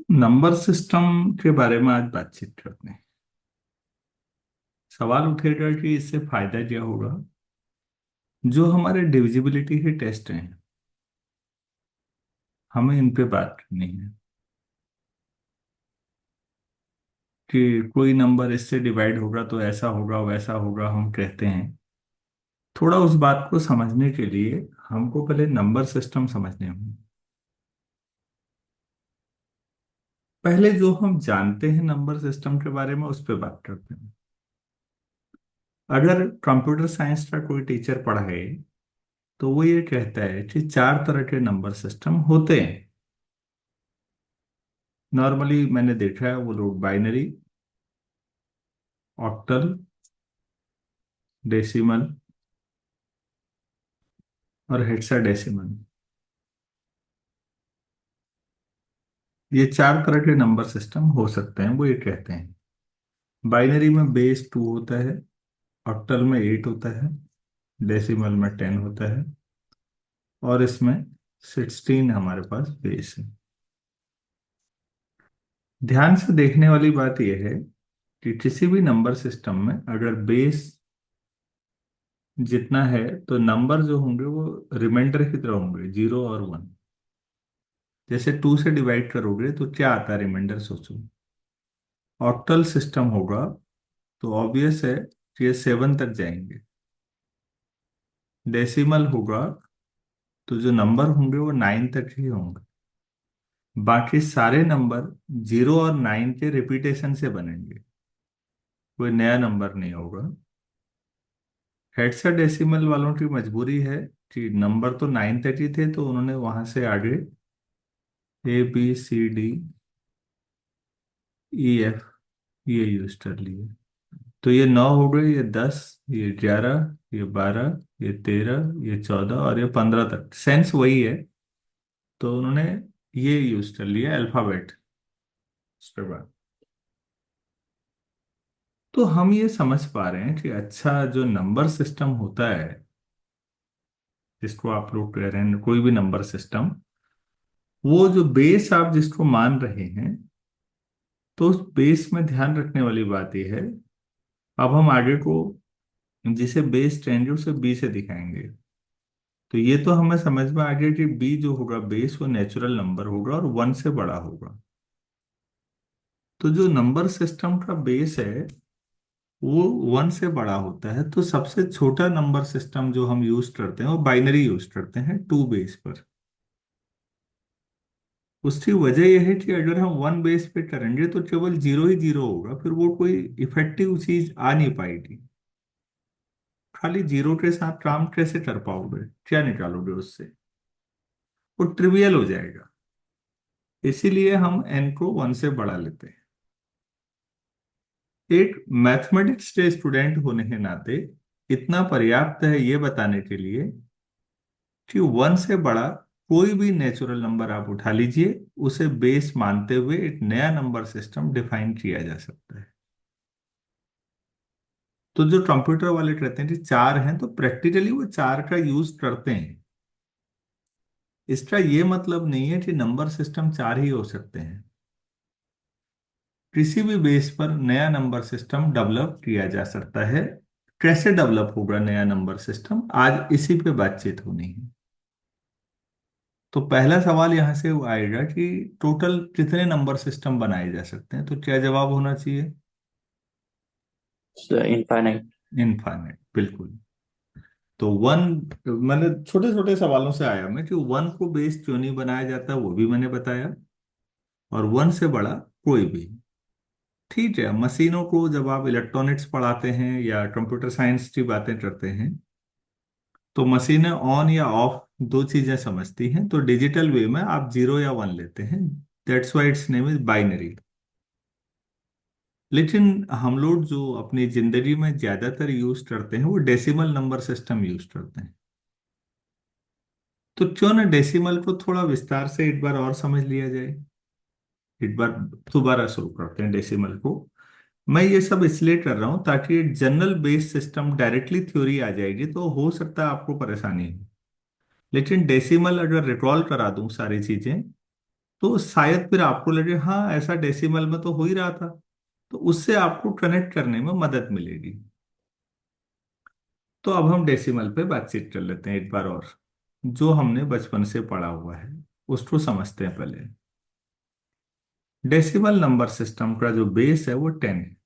Number system के बारे में आज बातचीत करते हैं। सवाल उठेगा कि इससे फायदा क्या होगा। जो हमारे डिविजिबिलिटी के टेस्ट हैं, हमें इन पे बात करनी है कि कोई नंबर इससे डिवाइड होगा तो ऐसा होगा वैसा होगा हम कहते हैं। थोड़ा उस बात को समझने के लिए हमको पहले नंबर सिस्टम समझने होंगे। पहले जो हम जानते हैं नंबर सिस्टम के बारे में उस पर बात करते हैं। अगर कंप्यूटर साइंस का कोई टीचर पढ़ाए तो वो ये कहता है कि चार तरह के नंबर सिस्टम होते हैं। नॉर्मली मैंने देखा है वो लोग बाइनरी, ऑक्टल, डेसिमल और हेक्साडेसिमल, ये चार तरह के नंबर सिस्टम हो सकते हैं, वो ये कहते हैं। बाइनरी में बेस 2 होता है, ऑक्टल में 8 होता है, डेसिमल में 10 होता है और इसमें 16 हमारे पास बेस है। ध्यान से देखने वाली बात यह है कि किसी भी नंबर सिस्टम में अगर बेस जितना है तो नंबर जो होंगे वो रिमाइंडर की तरह होंगे, 0 और 1। जैसे 2 से डिवाइड करोगे तो क्या आता है रिमाइंडर, सोचो। ऑक्टल सिस्टम होगा तो ऑब्वियस है कि ये 7 तक जाएंगे। डेसिमल होगा तो जो नंबर होंगे वो 9 तक ही होंगे। बाकी सारे नंबर 0 और 9 के रिपीटेशन से बनेंगे, कोई नया नंबर नहीं होगा। हेक्साडेसिमल वालों की मजबूरी है कि नंबर तो 9 तक ही थे तो उन्होंने वहां से आगे ABCDEF ये यूज कर लिए। तो ये 9 हो गए, ये 10, ये 11, ये 12, ये 13, ये 14 और ये 15 तक सेंस वही है। तो उन्होंने ये यूज कर लिया अल्फाबेट उसके बाद। तो हम ये समझ पा रहे हैं कि अच्छा जो नंबर सिस्टम होता है, जिसको आप लोग कह रहे हैं कोई भी नंबर सिस्टम, वो जो बेस आप जिसको मान रहे हैं, तो उस बेस में ध्यान रखने वाली बात यह है। अब हम आगे को जिसे बेस 10 उसे बी से दिखाएंगे। तो ये तो हमें समझ में आ गया कि बी जो होगा बेस वो नेचुरल नंबर होगा और 1 से बड़ा होगा। तो जो नंबर सिस्टम का बेस है वो 1 से बड़ा होता है, तो सबसे छोटा नंबर सिस्टम जो हम यूज करते हैं वो बाइनरी यूज करते हैं 2 बेस पर। उसकी वजह यह है कि अगर हम 1 बेस पे करेंगे तो केवल 0 ही 0 होगा, फिर वो कोई इफेक्टिव चीज आ नहीं पाएगी। खाली 0 के साथ काम कैसे कर पाओगे, क्या निकालोगे उससे, वो ट्रिवियल हो जाएगा। इसीलिए हम n को 1 से बढ़ा लेते हैं। एक मैथमेटिक्स के स्टूडेंट होने के नाते इतना पर्याप्त है ये बताने के लिए कि 1 से बड़ा कोई भी नेचुरल नंबर आप उठा लीजिए, उसे बेस मानते हुए एक नया नंबर सिस्टम डिफाइन किया जा सकता है। तो जो कंप्यूटर वाले कहते हैं कि चार हैं, तो प्रैक्टिकली वो चार का यूज करते हैं। इसका ये मतलब नहीं है कि नंबर सिस्टम चार ही हो सकते हैं। किसी भी बेस पर नया नंबर सिस्टम डेवलप किया जा सकता है। कैसे डेवलप होगा नया नंबर सिस्टम, आज इसी पे बातचीत होनी है। तो पहला सवाल यहां से आएगा कि टोटल कितने नंबर सिस्टम बनाए जा सकते हैं, तो क्या जवाब होना चाहिए? इनफाइनाइट। इनफाइनाइट, बिल्कुल। तो 1, मैंने छोटे छोटे सवालों से आया मैं कि 1 को बेस क्यों नहीं बनाया जाता वो भी मैंने बताया, और 1 से बड़ा कोई भी। ठीक है, मशीनों को जब आप इलेक्ट्रॉनिक्स पढ़ाते हैं या कंप्यूटर साइंस की बातें करते हैं तो मशीनें ऑन या ऑफ दो चीजें समझती हैं। तो डिजिटल वे में आप 0 या 1 लेते हैं, that's why it's name is binary. लेकिन हम लोग जो अपनी जिंदगी में ज्यादातर यूज करते हैं वो डेसिमल नंबर सिस्टम यूज करते हैं। तो क्यों ना डेसिमल को थोड़ा विस्तार से एक बार और समझ लिया जाए। एक बार दोबारा शुरू करते हैं डेसिमल को। मैं ये सब इसलिए कर रहा हूं ताकि एक general base system directly theory आ जाएगी तो हो सकता है आपको परेशानी हो। लेकिन डेसिमल अगर रिकॉल करा दूं सारी चीजें तो शायद फिर आपको लगे हाँ ऐसा डेसिमल में तो हो ही रहा था, तो उससे आपको कनेक्ट करने में मदद मिलेगी। तो अब हम डेसिमल पे बातचीत कर लेते हैं एक बार और, जो हमने बचपन से पढ़ा हुआ है उसको समझते हैं पहले। डेसिमल नंबर सिस्टम का जो बेस है वो 10 है।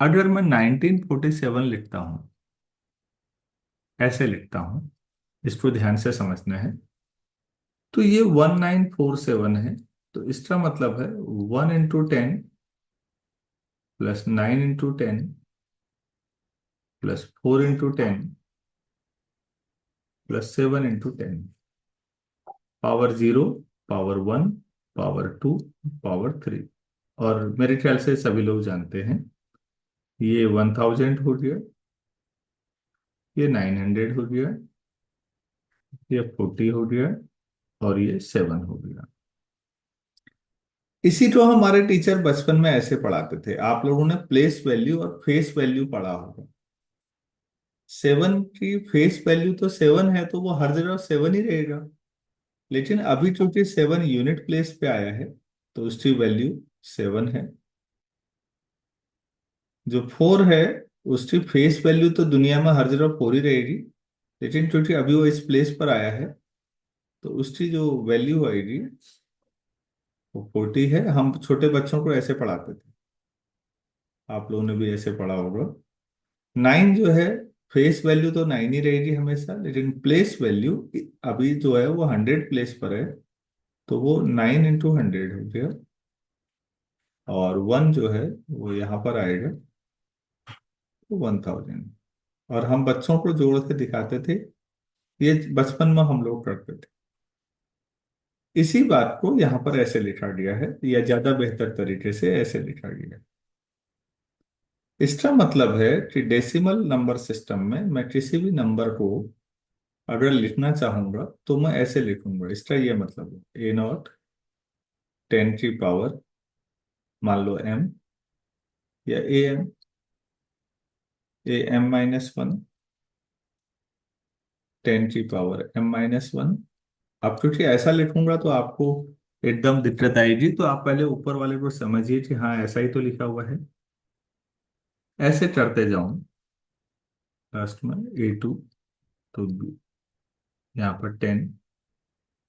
अगर मैं 1947 लिखता हूं, ऐसे लिखता हूं, इसको ध्यान से समझना है, तो ये 1947 है। तो इसका मतलब है 1 into 10 plus 9 into 10 plus 4 into 10 plus 7 into 10, power 0, power 1, power 2, power 3। और मेरे ख्याल से सभी लोग जानते हैं, ये 1000 हो गया, ये 900 हो गया, ये 40 हो गया, और ये 7 हो गया। इसी को हमारे टीचर बचपन में ऐसे पढ़ाते थे। आप लोगों ने प्लेस वैल्यू और फेस वैल्यू पढ़ा होगा। 7 की फेस वैल्यू तो 7 है, तो वो हर जगह 7 ही रहेगा। लेकिन अभी चूंकि 7 यूनिट प्लेस पे आया है, तो उसकी वैल्यू 7 है। जो 4 है, उसकी फेस वैल्यू तो दुनिया में हर जगह 4 ही रहेगी। लेकिन क्योंकि अभी वो इस प्लेस पर आया है, तो उसकी जो वैल्यू आएगी वो 40 है। हम छोटे बच्चों को ऐसे पढ़ाते थे, आप लोगों ने भी ऐसे पढ़ा होगा। 9 जो है, फेस वैल्यू तो 9 ही रहेगी हमेशा, लेकिन प्लेस वैल्यू अभी जो है वो 100 प्लेस पर है, तो वो 9 इंटू 100 हो गया। और 1 जो है वो यहाँ पर आएगा, तो 1000। और हम बच्चों को जोड़ के दिखाते थे, ये बचपन में हम लोग करते थे। इसी बात को यहाँ पर ऐसे लिखा गया है, या ज्यादा बेहतर तरीके से ऐसे लिखा गया है। इसका मतलब है कि डेसिमल नंबर सिस्टम में मैं किसी भी नंबर को अगर लिखना चाहूंगा तो मैं ऐसे लिखूंगा। इसका ये मतलब है A0 10 की पावर, मान लो m, या am-1 10 की पावर m-1। अब क्योंकि ऐसा लिखूंगा तो आपको एकदम दिक्कत आएगी, तो आप पहले ऊपर वाले को समझिए कि हाँ ऐसा ही तो लिखा हुआ है। ऐसे करते जाऊं, लास्ट में A2, तो यहाँ पर 10।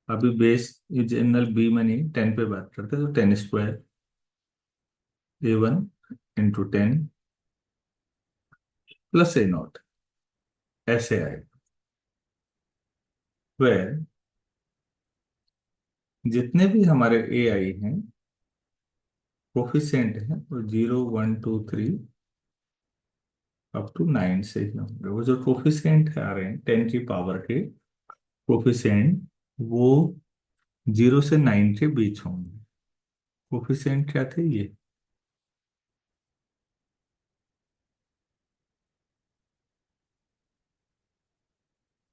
अभी बेस जनरल बी में नहीं, 10 पे बात करते हैं, तो 10 square A1 into 10 plus A0, ऐसे आएगा। वह जितने भी हमारे ए आई हैं, कोफिशिएंट हैं, वो 0 1 2 3 अप टू 9 से ही होंगे। वो जो कोफिशिएंट आ रहे हैं 10 की पावर के कोफिशिएंट, वो 0 से 9 के बीच होंगे। कोफिशिएंट क्या थे ये?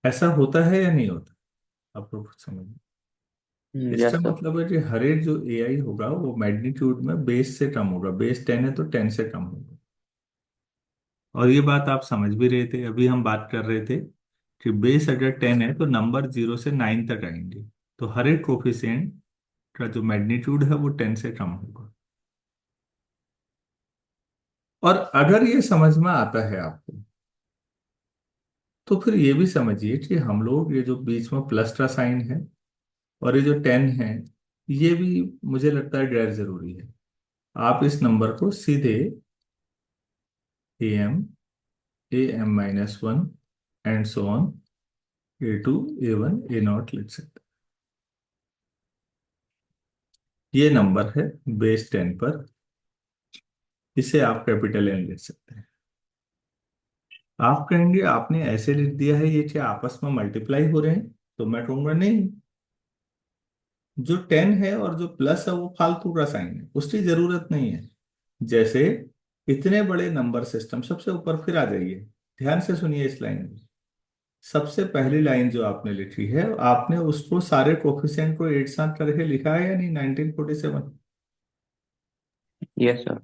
ऐसा होता है या नहीं होता, आपको कुछ समझ? इसका यस सर। मतलब है कि हर एक जो ए आई होगा वो मैग्नीट्यूड में बेस से कम होगा। बेस 10 है तो 10 से कम होगा। और ये बात आप समझ भी रहे थे, अभी हम बात कर रहे थे कि बेस अगर 10 है तो नंबर 0 से 9 तक आएंगे, तो हर एक कोफिशिएंट का जो मैग्नीट्यूड है वो 10 से कम होगा। और अगर ये समझ में आता है आपको, तो फिर ये भी समझिए कि हम लोग ये जो बीच में प्लस का साइन है और ये जो 10 है, ये भी मुझे लगता है गैर जरूरी है। आप इस नंबर को सीधे am and so on, A2 A1 A0 लिख सकते हैं। ये नंबर है बेस 10 पर, इसे आप कैपिटल एन लिख सकते हैं। आप कहेंगे आपने ऐसे लिख दिया है, ये क्या आपस में मल्टीप्लाई हो रहे हैं? तो मैं कहूंगा नहीं, जो 10 है और जो प्लस है वो फालतू का साइन है, उसकी जरूरत नहीं है। जैसे इतने बड़े नंबर सिस्टम, सबसे ऊपर फिर आ जाइए, ध्यान से सुनिए इस लाइन में। सबसे पहली लाइन जो आपने लिखी है, आपने उसको सारे कोफिशिएंट को एक साथ करके लिखा है या नहीं? 1947। Yes sir.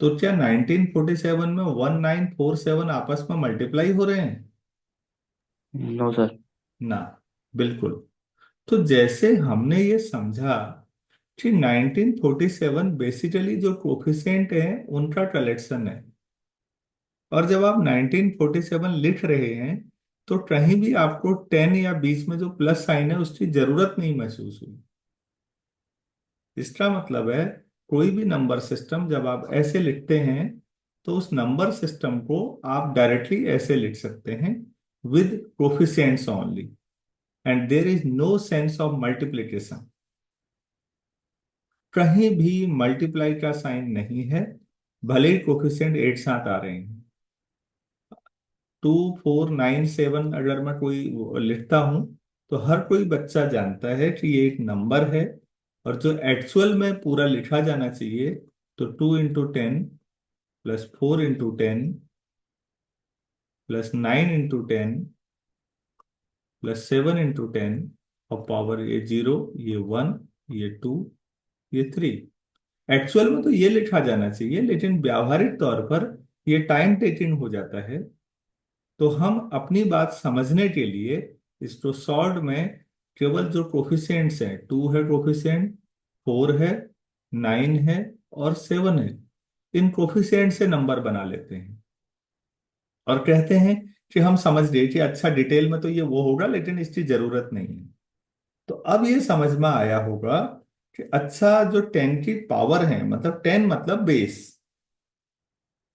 तो क्या 1947 में 1947 आपस में मल्टीप्लाई हो रहे हैं? No sir. ना, बिल्कुल। तो जैसे हमने ये समझा कि 1947 बेसिकली जो कोफिशिएंट है उनका कलेक्शन है। और जब आप 1947 लिख रहे हैं तो कहीं भी आपको 10 या बीच में जो प्लस साइन है उसकी जरूरत नहीं महसूस हुई। इसका मतलब है कोई भी नंबर सिस्टम जब आप ऐसे लिखते हैं तो उस नंबर सिस्टम को आप डायरेक्टली ऐसे लिख सकते हैं, with coefficients only, and there is no sense of multiplication. कहीं भी मल्टीप्लाई का साइन नहीं है, भले ही कोफिशिएंट एक साथ आ रहे हैं। 2497 अगर मैं कोई लिखता हूं तो हर कोई बच्चा जानता है कि ये एक नंबर है, और जो एक्चुअल में पूरा लिखा जाना चाहिए तो 2 × 10 +4 × 10 +9 × 10 +7 × 10, और पावर ये 0, ये 1, ये 2, ये 3। एक्चुअल में तो ये लिखा जाना चाहिए, लेकिन व्यावहारिक तौर पर ये टाइम टेकिंग हो जाता है। तो हम अपनी बात समझने के लिए इसको शॉर्ट में केवल जो कोफिशिएंट्स हैं, 2 है कोफिशिएंट, 4 है, 9 है और 7 है, इन कोफिशिएंट से नंबर बना लेते हैं और कहते हैं कि हम समझ गए कि अच्छा डिटेल में तो ये वो होगा लेकिन इसकी जरूरत नहीं है। तो अब ये समझ में आया होगा कि अच्छा जो 10 की पावर है, मतलब 10 मतलब बेस।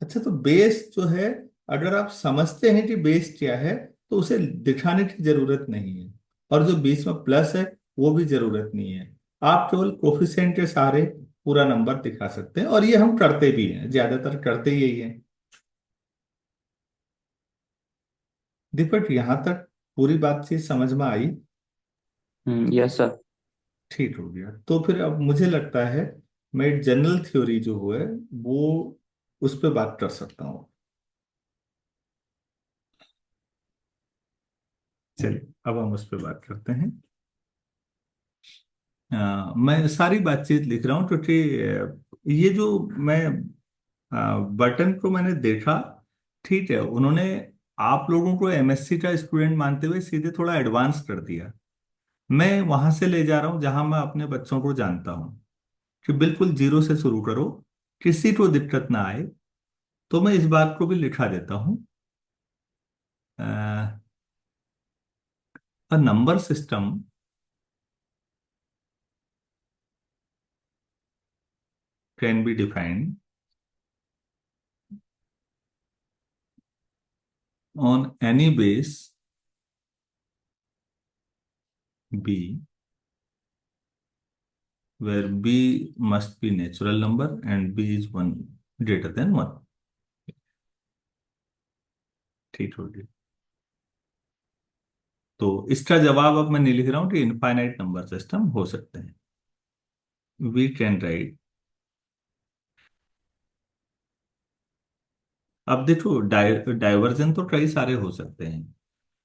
अच्छा, तो बेस जो है, अगर आप समझते हैं कि बेस क्या है तो उसे दिखाने की जरूरत नहीं है, और जो बीच में प्लस है वो भी जरूरत नहीं है। आप केवल कोफिशिएंट के सहारे पूरा नंबर दिखा सकते हैं, और ये हम करते भी हैं, ज्यादातर करते यही हैं। दीपक, यहां तक पूरी बातचीत समझ में आई? Yes sir. ठीक हो गया। तो फिर अब मुझे लगता है मैं एक जनरल थ्योरी जो है वो उस पर बात कर सकता हूँ। चलिए अब हम उस पर बात करते हैं। मैं सारी बातचीत लिख रहा हूँ क्योंकि ये जो मैं बटन को मैंने देखा, ठीक है, उन्होंने आप लोगों को एमएससी का स्टूडेंट मानते हुए सीधे थोड़ा एडवांस कर दिया। मैं वहां से ले जा रहा हूँ जहां मैं अपने बच्चों को जानता हूँ कि बिल्कुल जीरो से शुरू करो, किसी को दिक्कत ना आए। तो मैं इस बात को भी लिखा देता हूँ, a number system can be defined on any base B where b must be natural number and b is one greater than one। ठीक हो गया। तो इसका जवाब अब मैं नहीं लिख रहा हूं कि इनफाइनाइट नंबर सिस्टम हो सकते हैं। We can write. अब देखो, डाइवर्जन तो कई सारे हो सकते हैं।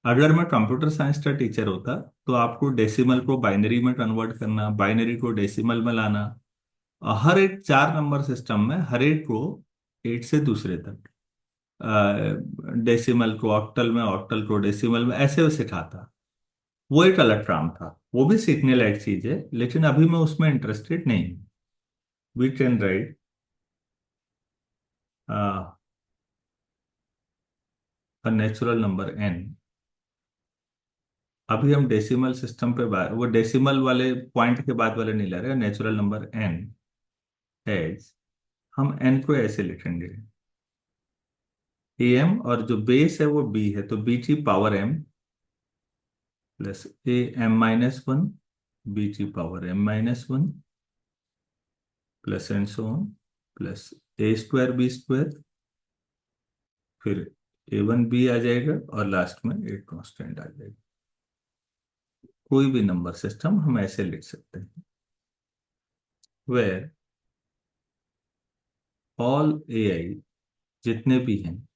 अगर मैं कंप्यूटर साइंस का टीचर होता तो आपको डेसिमल को बाइनरी में कन्वर्ट करना, बाइनरी को डेसिमल में लाना, और हर एक 4 नंबर सिस्टम में हर एक को एक से दूसरे तक, डेसिमल को ऑक्टल में, ऑक्टल को डेसिमल में, ऐसे वैसे सिखाता। वो एक अलग काम था, वो भी सीखने लायक चीज है, लेकिन अभी मैं उसमें इंटरेस्टेड नहीं हूँ। We can write natural number N. अभी हम डेसिमल सिस्टम पे बात, वो डेसिमल वाले पॉइंट के बाद वाले नहीं ले रहे, नेचुरल नंबर एन एज, हम एन को ऐसे लिखेंगे, ए एम, और जो बेस है वो बी है, तो बी की पावर एम प्लस ए m-1, बी की power m-1 plus and so on, plus a² b², फिर A1 B आ जाएगा, और लास्ट में एक कांस्टेंट आ जाएगा। कोई भी नंबर सिस्टम हम ऐसे लिख सकते हैं, वेयर ऑल AI जितने भी हैं,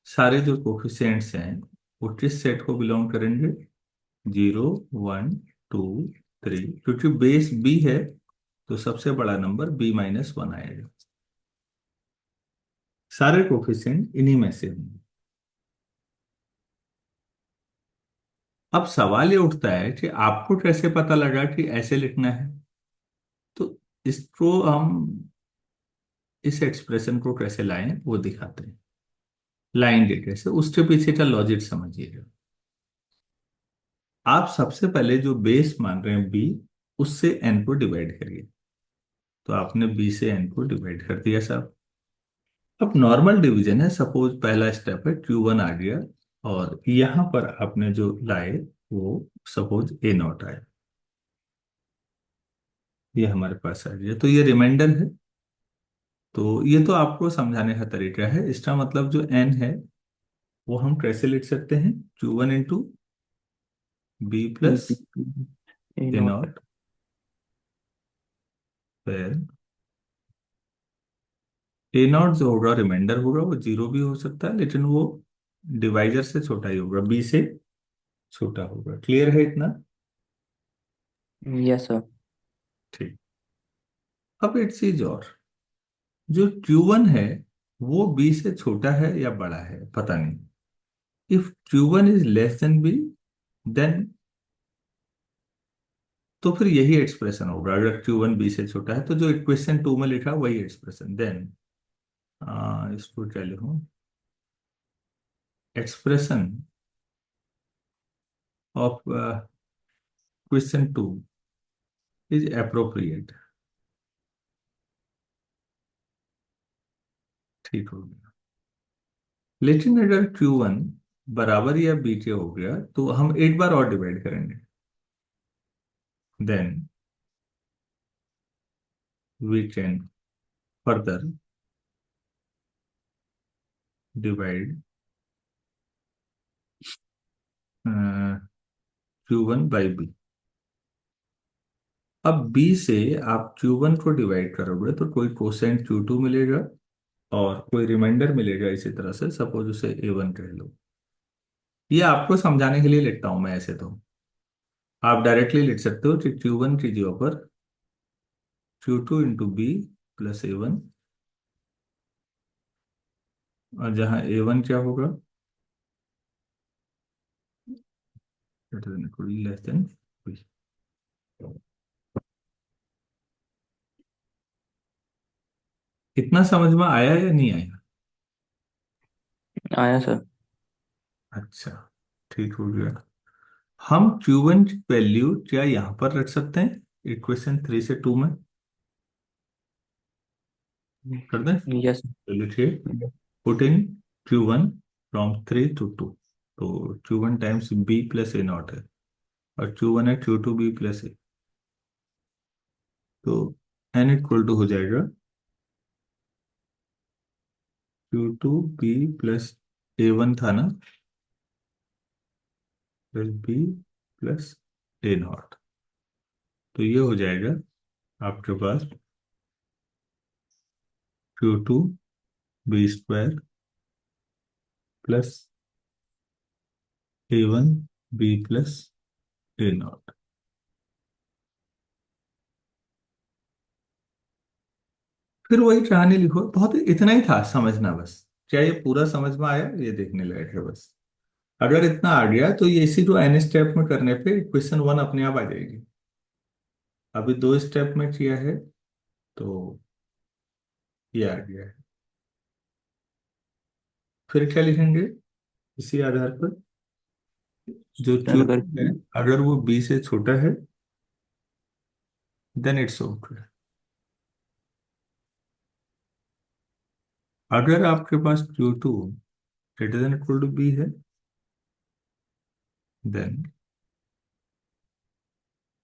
सारे जो कोफिशिएंट्स हैं वो किस सेट को बिलोंग करेंगे? 0 1 2 3, क्योंकि बेस बी है तो सबसे बड़ा नंबर b-1 आएगा। सारे कोफिशिएंट इन्हीं में से होंगे। अब सवाल ये उठता है कि आपको कैसे पता लगा कि ऐसे लिखना है? तो इसको हम इस एक्सप्रेशन को कैसे लाएं वो दिखाते हैं। लाइन डेटा से उसके पीछे का लॉजिक समझिएगा। आप सबसे पहले जो बेस मान रहे हैं बी, उससे एन को डिवाइड करिए। तो आपने बी से एन को डिवाइड कर दिया साहब। अब नॉर्मल डिवीजन है, सपोज पहला स्टेप है Q1 आ गया, और यहां पर आपने जो लाए वो सपोज A0 आए, ये हमारे पास आ गया, तो ये रिमाइंडर है। तो ये तो आपको समझाने का तरीका है। इसका मतलब जो एन है वो हम कैसे लिख सकते हैं, Q1 × B plus A A not. Not फिर A0 जो होगा रिमाइंडर होगा, वो जीरो भी हो सकता है, लेकिन वो डिवाइजर से छोटा ही होगा, बी से छोटा होगा। क्लियर है इतना? Yes sir. ठीक। अब एक चीज और, जो Q1 है वो बी से छोटा है या बड़ा है पता नहीं। If Q1 is less than B, then तो फिर यही एक्सप्रेशन होगा। अगर Q1 बी से छोटा है तो जो इक्वेशन 2 में लिखा है वही एक्सप्रेशन। देन इसको क्या लिखूं, expression of question 2 is appropriate. ठीक हो गया। लेकिन अगर Q1 बराबर या बी के हो गया तो हम एक बार और डिवाइड करेंगे। Then we can further divide Q1 by B। अब बी से आप Q1 को डिवाइड करोगे तो कोई कोसेंट Q2 मिलेगा और कोई रिमाइंडर मिलेगा। इसी तरह से सपोज उसे A1 कह लो। ये आपको समझाने के लिए लिखता हूं मैं, ऐसे तो आप डायरेक्टली लिख सकते हो कि Q1 की जगह पर Q2 × B प्लस A1, और जहां A1 क्या होगा, लेस देन B। इतना समझ में आया या नहीं आया? आया सर। अच्छा, ठीक हो गया। हम Q1 की वैल्यू क्या यहाँ पर रख सकते हैं, इक्वेशन 3 से 2 में कर दें? यस। तो लिखिए, पुटिंग Q1 फ्रॉम 3 to 2। तो Q1 times B plus A0 है, और Q1 है Q2B प्लस A। तो N इक्वल टू हो जाएगा Q2B प्लस A1 था ना, प्लस B प्लस A0। तो ये हो जाएगा आपके पास Q2B² plus A1B plus A0। फिर वही कहानी लिखो, बहुत इतना ही था समझना बस। क्या ये पूरा समझ में आया, ये देखने लायक है बस। अगर इतना आ गया तो ये इसी को N स्टेप में करने पे क्वेश्चन 1 अपने आप आ जाएगी। अभी 2 स्टेप में किया है तो ये आ गया है। फिर क्या लिखेंगे इसी आधार पर, जो सर Q अगर है अगर वो B से छोटा है, देन इट्स ओके। अगर आपके पास Q2 greater than equal to B है, देन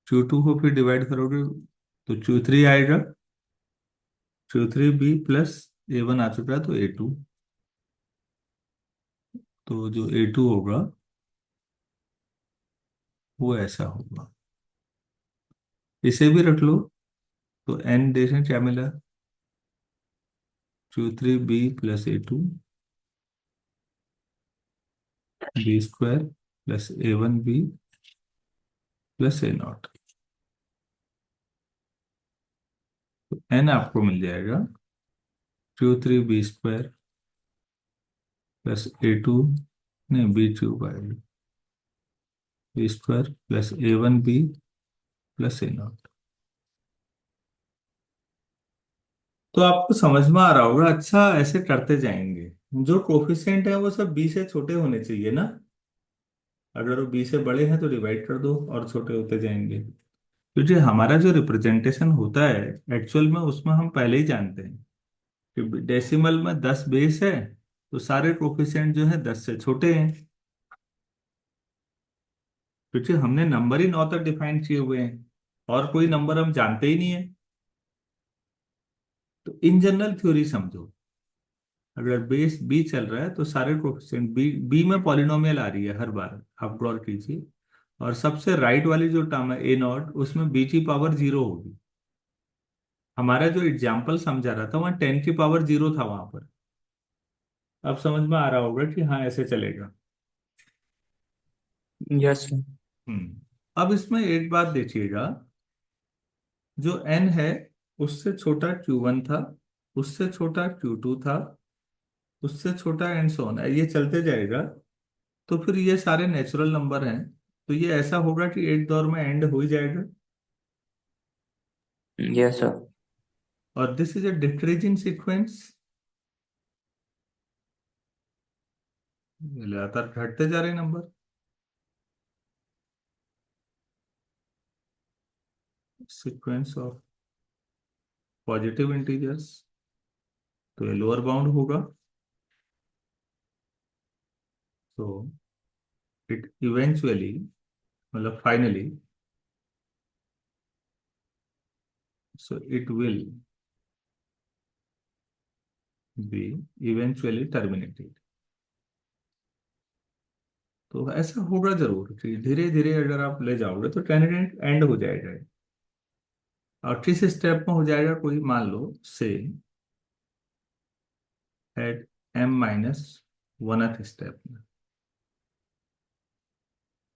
Q2 को फिर डिवाइड करोगे तो Q3 आएगा। Q3B प्लस A1 आ चुका है तो A2। तो जो A2 होगा वो ऐसा होगा। इसे भी रख लो तो N देखें क्या मिला, Q3B plus A2 B² plus A1B plus A0। तो N आपको मिल जाएगा Q3B² प्लस A2, नहीं B³ आएगा, B² plus A1B plus A0। तो आपको समझ में आ रहा होगा। अच्छा, ऐसे करते जाएंगे। जो कोफिशिएंट है वो सब 20 से छोटे होने चाहिए ना। अगर वो 20 से बड़े हैं तो डिवाइड कर दो और छोटे होते जाएंगे। क्योंकि हमारा जो रिप्रेजेंटेशन होता है एक्चुअल में, उसमें हम पहले ही जानते हैं कि डेसिमल में 10 बेस है, तो सारे कोफिशिएंट जो है 10 से छोटे हैं। क्योंकि हमने नंबर ही 9 तक डिफाइन किए हुए हैं और कोई नंबर हम जानते ही नहीं है। तो इन जनरल थ्योरी समझो, अगर बेस बी चल रहा है तो सारे कोफिशिएंट बी बी में पॉलिनोमियल आ रही है हर बार, आप गौर कीजिए। और सबसे राइट वाली जो टर्म है A0, उसमें बी की पावर 0 होगी। हमारा जो एग्जाम्पल समझा रहा था वहाँ 10 की पावर 0 था वहां पर। अब समझ में आ रहा होगा कि हाँ ऐसे चलेगा। Yes sir. अब इसमें एक बात देखिएगा, जो n है उससे छोटा Q1 था, उससे छोटा Q2 था, उससे छोटा एंड सो ऑन है, ये चलते जाएगा। तो फिर ये सारे नेचुरल नंबर हैं, तो ये ऐसा होगा कि एक दौर में एंड हो ही जाएगा। Yes sir. और this is a decreasing sequence, लगातार घटते जा रहे number. Sequence of positive integers, तो ये लोअर बाउंड होगा। तो इट इवेंचुअली, मतलब finally, so it will be eventually terminated. तो ऐसा होगा जरूर कि धीरे धीरे अगर आप ले जाओगे तो टर्मिनेट एंड हो जाएगा। और किस स्टेप में हो जाएगा, कोई मान लो से एट m-1th स्टेप में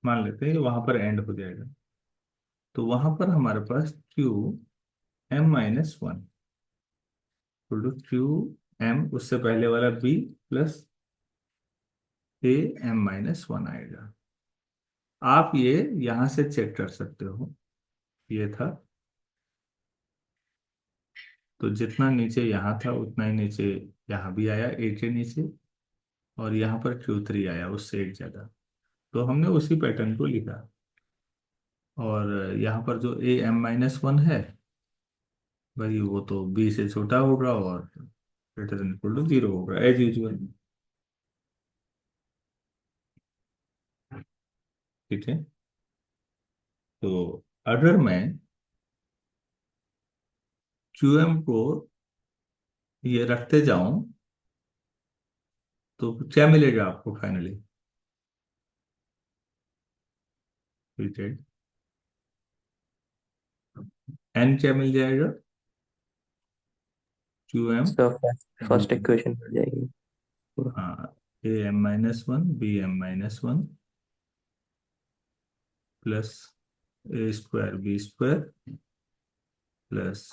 मान लेते हैं वहां पर एंड हो जाएगा। तो वहां पर हमारे पास Qm-1 Qm, उससे पहले वाला b प्लस am-1 आएगा। आप ये यहां से चेक कर सकते हो, ये था। तो जितना नीचे यहाँ था उतना ही नीचे यहाँ भी आया, ए के नीचे। और यहाँ पर Q3 आया उससे एक ज्यादा। तो हमने उसी पैटर्न को लिखा। और यहाँ पर जो am-1 है, भाई वो तो b से छोटा होगा और ग्रेटर देन इक्वल टू 0 होगा एज यूजुअल। ठीक है। तो अगर मैं Qm को ये रखते जाऊं तो क्या मिलेगा आपको फाइनली। ठीक है। n क्या मिल जाएगा, Qm। सर फर्स्ट इक्वेशन मिल जाएगी पूरा। हाँ, am-1 bm-1 plus a² b² plus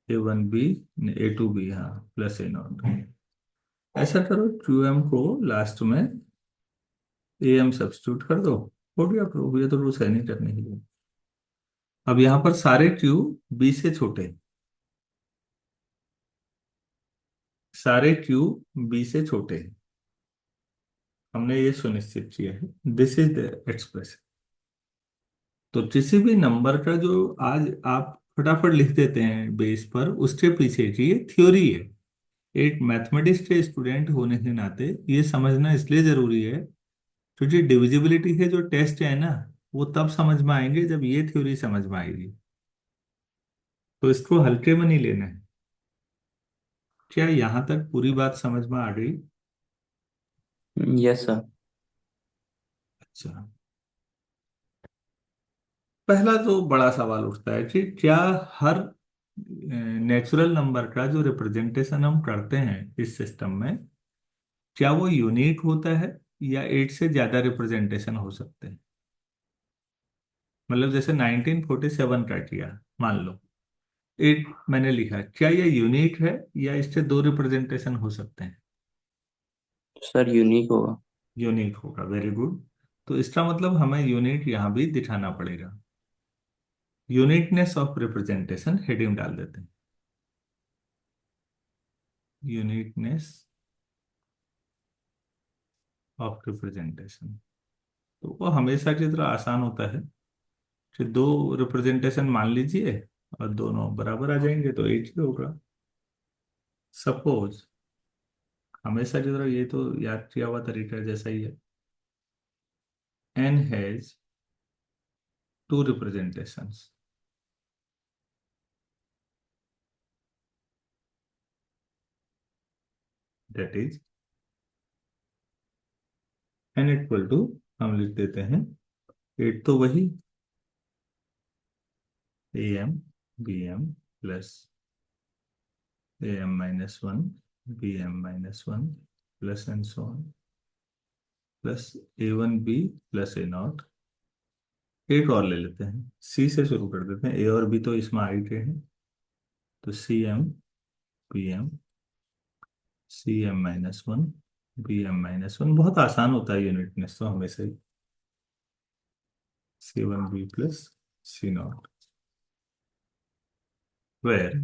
a1 b, a2 b, हाँ, प्लस a0। ऐसा करो, Qm को लास्ट में am सब्स्टिट्यूट कर दो, हो गया प्रूफ। ये तो रूल्स है नहीं करने के लिए। अब यहाँ पर सारे Q b से छोटे हैं, सारे Q b से छोटे हैं। हमने ये सुनिश्चित किया है। This is the expression. तो किसी भी नंबर का जो आज आप फटाफट लिख देते हैं बेस पर, उसके पीछे की ये थ्योरी है। एक मैथमेटिक्स के स्टूडेंट होने के नाते ये समझना इसलिए जरूरी है, क्योंकि डिविजिबिलिटी के जो टेस्ट है ना, वो तब समझ में आएंगे जब ये थ्योरी समझ में आएगी। तो इसको हल्के में नहीं लेना है। क्या यहां तक पूरी बात समझ में आ गई। Yes sir. अच्छा, पहला तो बड़ा सवाल उठता है कि क्या हर नेचुरल नंबर का जो रिप्रेजेंटेशन हम करते हैं इस सिस्टम में, क्या वो यूनिक होता है या एट से ज्यादा रिप्रेजेंटेशन हो सकते हैं। मतलब जैसे 1947 का किया, मान लो एट मैंने लिखा, क्या ये यूनिक है या इससे दो रिप्रेजेंटेशन हो सकते हैं। सर यूनिक होगा। यूनिक होगा, वेरी गुड। तो इसका मतलब हमें यूनिक यहाँ भी दिखाना पड़ेगा। यूनिकनेस ऑफ रिप्रेजेंटेशन हेडिंग डाल देते हैं। Uniqueness of representation. तो वो हमेशा की तरह आसान होता है कि दो रिप्रेजेंटेशन मान लीजिए और दोनों बराबर आ जाएंगे तो एक ही होगा। सपोज, हमेशा की तरह ये तो याद किया हुआ तरीका जैसा ही है। n has two representations, that is n equal to, हम लिख देते हैं 8 तो वही am bm plus am-1 bm-1 plus and so on plus a1b plus a0। एक और ले लेते हैं, सी से शुरू कर देते हैं, ए और बी तो इसमें आ ही गए हैं। तो cm bm-1 bm-1 बहुत आसान होता है यूनिटनेस तो हमेशा ही। c1b प्लस c0 वेर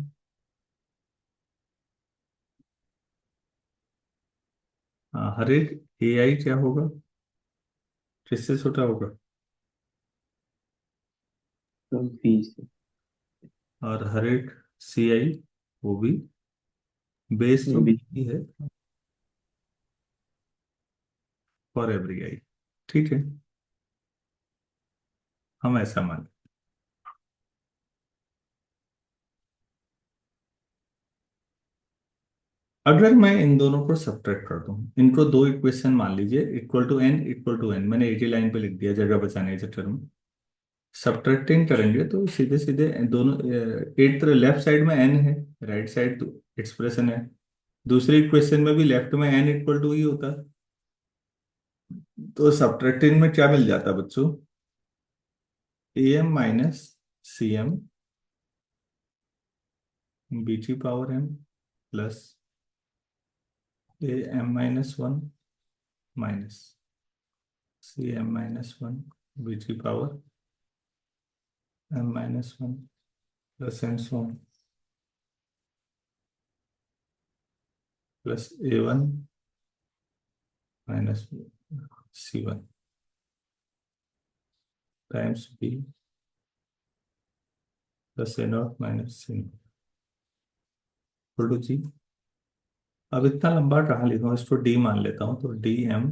हर एक ए आई क्या होगा, किससे छोटा होगा, तो बी से। और हर एक सी आई वो भी बेस तो बी। ही है फॉर एवरी आई। ठीक है, हम ऐसा मान। अगर मैं इन दोनों को सब्ट्रैक्ट कर दूं, इनको दो इक्वेशन मान लीजिए, इक्वल टू एन मैंने एक ही लाइन पे लिख दिया जगह बचाने के चक्कर में। सब्ट्रैक्टिंग करेंगे तो सीधे सीधे दोनों, एक तरह लेफ्ट साइड में एन है, राइट साइड तो एक्सप्रेशन है। दूसरी इक्वेशन में भी लेफ्ट में एन इक्वल टू ही होता है। तो सब्ट्रैक्टिंग में क्या मिल जाता बच्चों, A M minus C M B की power M plus A M minus one minus C M minus one B की power m-1 plus and so on plus a1 minus c1 times b plus a0 minus c0 equal to G. अब इतना लंबा कहाँ लिखूँ, इसको d मान लेता हूँ, तो dm-1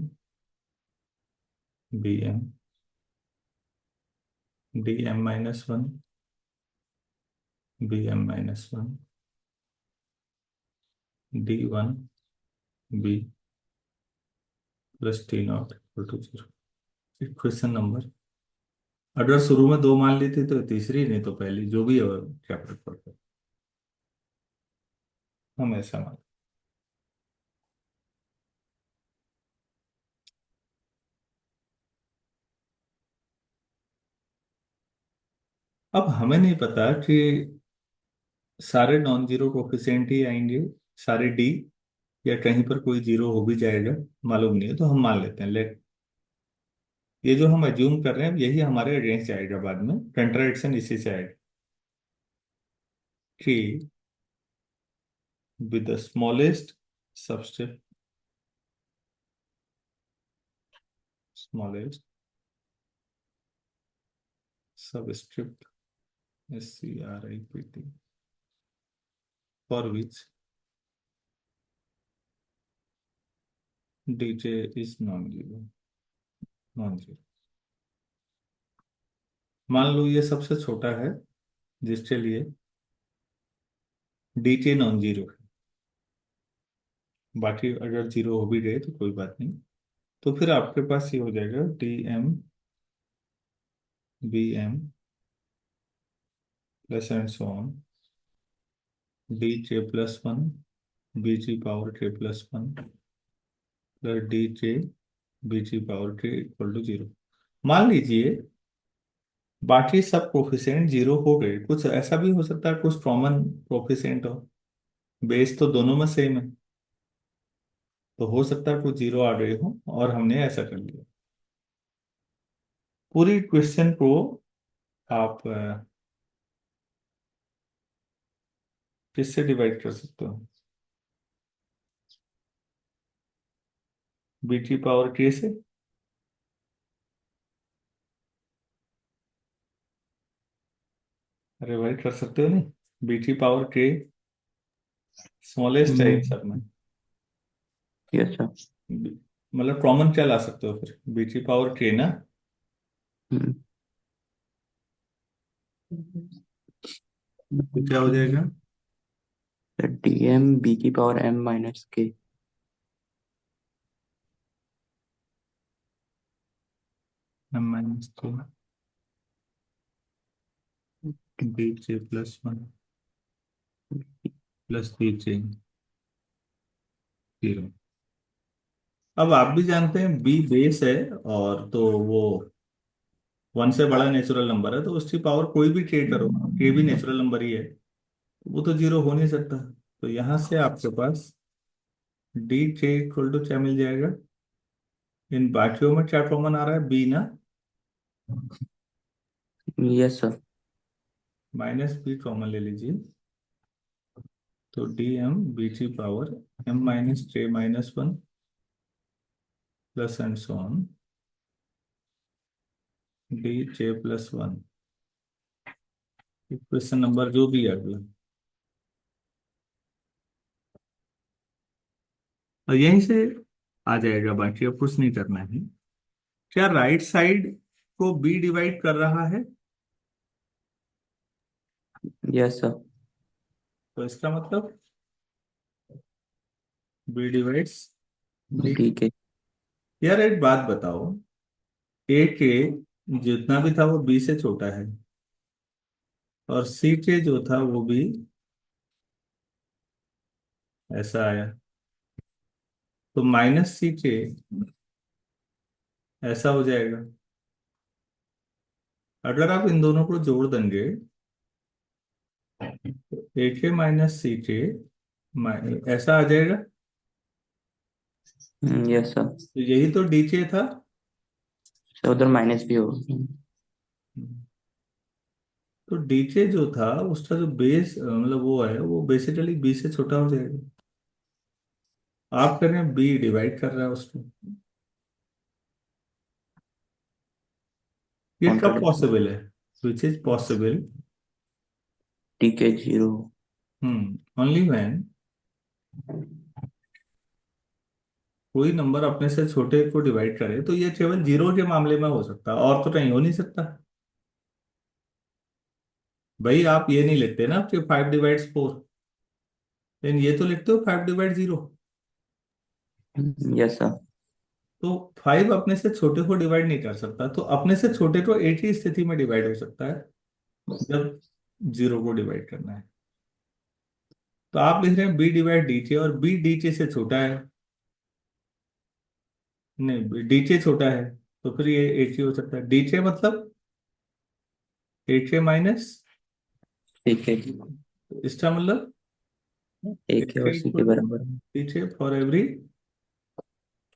bm-1 d1 b plus t0 equal to 0। Equation number, अगर शुरू में दो मान ली थी तो तीसरी, नहीं तो पहली, जो भी है क्या फर्क पड़ता है, हम ऐसा मान। अब हमें नहीं पता कि सारे नॉन जीरो कोफिशिएंट ही आएंगे, सारे डी, या कहीं पर कोई जीरो हो भी जाएगा, मालूम नहीं है। तो हम मान लेते हैं, लेट, ये जो हम अज्यूम कर रहे हैं यही हमारे अगेंस्ट आएगा, बाद में कंट्राडिक्शन इसी से आएगा कि with the smallest subscript, smallest subscript SCRIPT for which DJ is non zero, non zero. मान लो ये सबसे छोटा है जिसके लिए DJ नॉन जीरो है, बाकी अगर जीरो हो भी गए तो कोई बात नहीं। तो फिर आपके पास ये हो जाएगा DMBM plus and so on DJ+1 BG⁻k+1 plus DJ BG⁻k equal to zero. मान लीजिए बाकी सब कोफिशिएंट जीरो हो गए, कुछ ऐसा भी हो सकता है कुछ कॉमन कोफिशिएंट हो, बेस तो दोनों में सेम है, तो हो सकता है कुछ जीरो आ गए हो और हमने ऐसा कर लिया। पूरी क्वेश्चन को आप किससे डिवाइड कर सकते हो, बीटी पावर के से। अरे भाई कर सकते हो नहीं, बीटी पावर के स्मॉलेस्ट है इन सब में। Yes sir. मतलब कॉमन क्या ला सकते हो फिर, बीटी पावर के ना। तो क्या हो जाएगा? डी एम बी की power M minus K. M minus two B J plus one plus B J zero. अब आप भी जानते हैं बी बेस है, और तो वो वन से बड़ा नेचुरल नंबर है, तो उसकी पावर कोई भी के करो, के भी नेचुरल नंबर ही है, वो तो जीरो हो नहीं सकता। तो यहां से आपके पास डी के इक्वल टू क्या मिल जाएगा? इन बाकियों में क्या कॉमन आ रहा है? बी ना। Yes sir. Minus B common ले लीजिए। तो D M B T power M minus J minus one plus and so on D J plus one. Question number जो भी है अगला, और यहीं से आ जाएगा, बाकी अब कुछ नहीं करना है। क्या राइट साइड को बी डिवाइड कर रहा है? Yes sir. तो इसका मतलब बी डिवाइड्स डी। डी के। यार एक बात बताओ, ए के जितना भी था वो बी से छोटा है, और सी के जो था वो भी ऐसा आया, तो माइनस सी के ऐसा हो जाएगा। अगर आप इन दोनों को जोड़ देंगे, तो ए के माइनस सी के ऐसा आ जाएगा। Yes sir. तो यही तो डी के था। सर उधर माइनस भी होगा। तो डीके जो था उसका जो बेस मतलब वो है, वो बेसिकली बी से छोटा हो जाएगा। आप कर रहे हैं बी डिवाइड कर रहा है उसको। ये कब कॉन्ट्रडिक्शन। पॉसिबल है? Which is possible. डी के जीरो। ओनली व्हेन कोई नंबर अपने से छोटे को डिवाइड करे, तो ये केवल जीरो के मामले में हो सकता है, और तो कहीं हो नहीं सकता। भाई आप ये नहीं लिखते ना कि 5/4, लेकिन ये तो लिखते हो 5/0। Yes sir. तो 5 अपने से छोटे को डिवाइड नहीं कर सकता, तो अपने से छोटे को एक ही स्थिति में डिवाइड हो सकता है, जब जीरो को डिवाइड करना है। तो आप लिख रहे हैं बी डिवाइड डी के, और बी डी के से छोटा है। नहीं, डी के छोटा है, तो फिर ये एक ही हो सकता है। डी के मतलब ए के माइनस, ठीक है। इसका मतलब ए एक है के और सी के इक्वल टू बराबर है। डी के फॉर एवरी।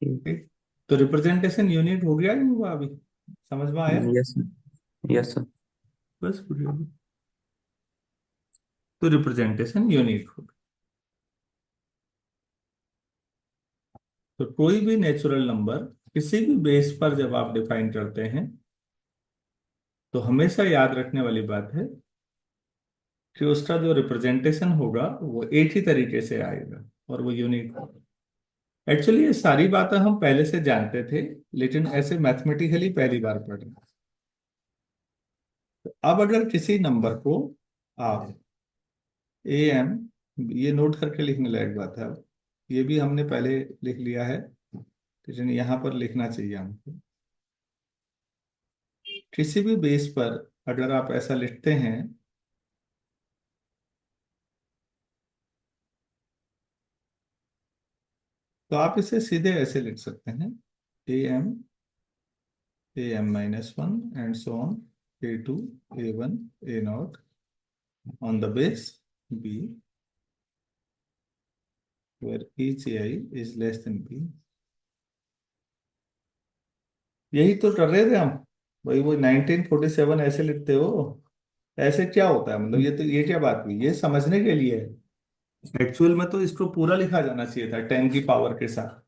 ठीक। तो रिप्रेजेंटेशन यूनिट हो गया नहीं हुआ अभी? समझ में आया? Yes sir. Yes sir. बस पूरी होगी। तो रिप्रेजेंटेशन यूनिट होगा। तो कोई भी नेचुरल नंबर किसी भी बेस पर जब आप डिफाइन करते हैं, तो हमेशा याद रखने वाली बात है कि उसका जो रिप्रेजेंटेशन होगा वो एक ही तरीके से आएगा, और वो यूनिक होगा। एक्चुअली ये सारी बातें हम पहले से जानते थे, लेकिन ऐसे मैथमेटिकली पहली बार पढ़ रहे हैं। तो अब अगर किसी नंबर को आप ए एम, ये नोट करके लिखने लायक बात है, अब ये भी हमने पहले लिख लिया है, लेकिन यहाँ पर लिखना चाहिए हमको। किसी भी बेस पर अगर आप ऐसा लिखते हैं, तो आप इसे सीधे ऐसे लिख सकते हैं, A minus one and so on, A2 A1 A0 on the base B where each AI is less than B। यही तो कर रहे थे हम भाई, वो 1947 ऐसे लिखते हो। ऐसे क्या होता है मतलब, ये तो ये क्या बात हुई, ये समझने के लिए है। एक्चुअल में तो इसको पूरा लिखा जाना चाहिए था 10 की पावर के साथ।